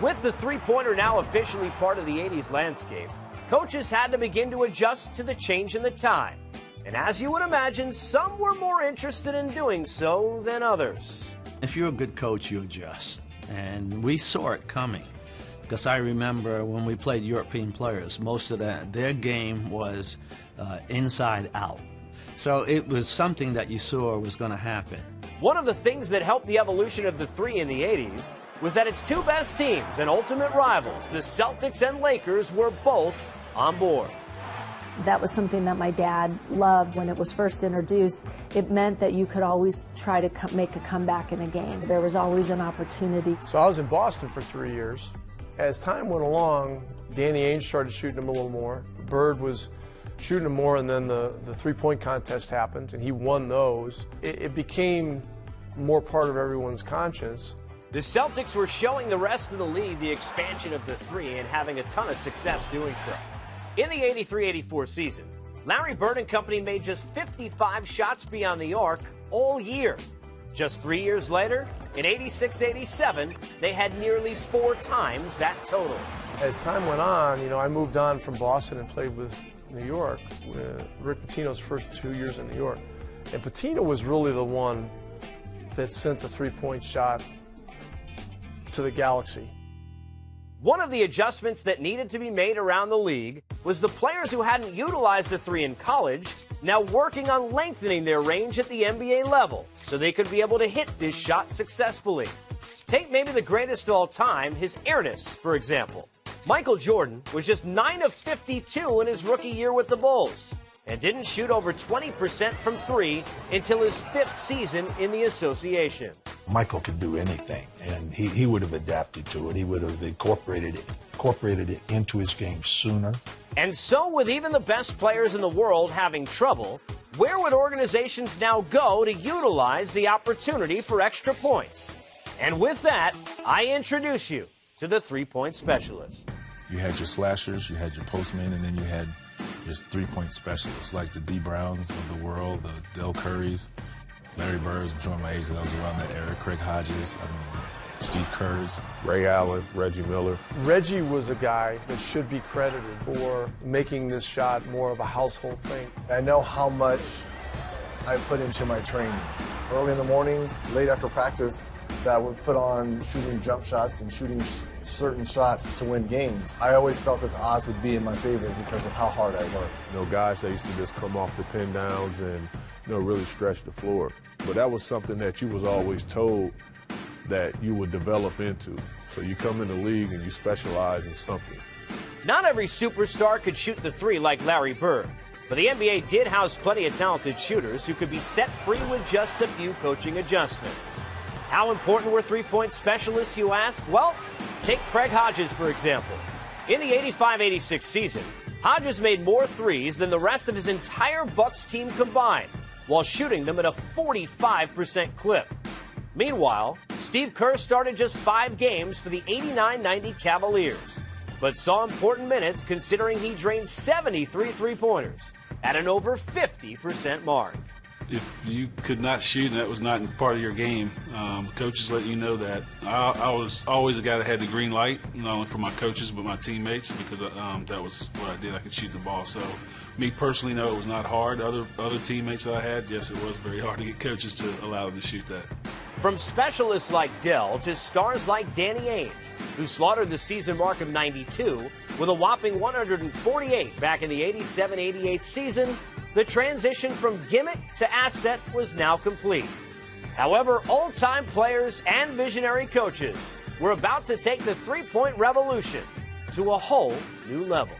With the three-pointer now officially part of the 80s landscape, coaches had to begin to adjust to the change in the time. And as you would imagine, some were more interested in doing so than others. If you're a good coach, you adjust. And we saw it coming. Because I remember when we played European players, most of their game was inside out. So it was something that you saw was going to happen. One of the things that helped the evolution of the three in the 80s was that its two best teams and ultimate rivals, the Celtics and Lakers, were both on board. That was something that my dad loved when it was first introduced. It meant that you could always try to make a comeback in a game. There was always an opportunity. So I was in Boston for 3 years. As time went along, Danny Ainge started shooting him a little more. Bird was shooting him more, and then the three-point contest happened, and he won those. It became more part of everyone's conscience. The Celtics were showing the rest of the league the expansion of the three and having a ton of success doing so. In the 83-84 season, Larry Bird and company made just 55 shots beyond the arc all year. Just 3 years later, in 86-87, they had nearly 4 times that total. As time went on, I moved on from Boston and played with New York, Rick Pitino's first 2 years in New York. And Pitino was really the one that sent the three-point shot to the galaxy. One of the adjustments that needed to be made around the league was the players who hadn't utilized the three in college now working on lengthening their range at the NBA level so they could be able to hit this shot successfully. Take maybe the greatest of all time, his airness, for example. Michael Jordan was just 9 of 52 in his rookie year with the Bulls and didn't shoot over 20% from three until his 5th season in the association. Michael could do anything, and he would have adapted to it. He would have incorporated it into his game sooner. And so, with even the best players in the world having trouble, where would organizations now go to utilize the opportunity for extra points? And with that, I introduce you to the three-point specialist. You had your slashers, you had your postmen, and then you had your three-point specialists, like the D. Browns of the world, the Del Currys, Larry Birds. I'm showing my age because I was around that era. Craig Hodges, Steve Kerrs, Ray Allen, Reggie Miller. Reggie was a guy that should be credited for making this shot more of a household thing. I know how much I put into my training. Early in the mornings, late after practice, that I would put on shooting jump shots and shooting certain shots to win games. I always felt that the odds would be in my favor because of how hard I worked. Guys that used to just come off the pin downs and, really stretch the floor. But that was something that you was always told that you would develop into. So you come in the league and you specialize in something. Not every superstar could shoot the three like Larry Bird, but the NBA did house plenty of talented shooters who could be set free with just a few coaching adjustments. How important were three-point specialists, you ask? Well, take Craig Hodges, for example. In the 85-86 season, Hodges made more threes than the rest of his entire Bucks team combined, while shooting them at a 45% clip. Meanwhile, Steve Kerr started just 5 games for the 89-90 Cavaliers, but saw important minutes considering he drained 73 three-pointers at an over 50% mark. If you could not shoot and that was not part of your game, coaches let you know that. I was always a guy that had the green light, not only for my coaches but my teammates, because that was what I did. I could shoot the ball. So me personally, no, it was not hard. Other teammates that I had, yes, it was very hard to get coaches to allow them to shoot that. From specialists like Dell to stars like Danny Ainge, who slaughtered the season mark of 92 with a whopping 148 back in the 87-88 season, the transition from gimmick to asset was now complete. However, old-time players and visionary coaches were about to take the three-point revolution to a whole new level.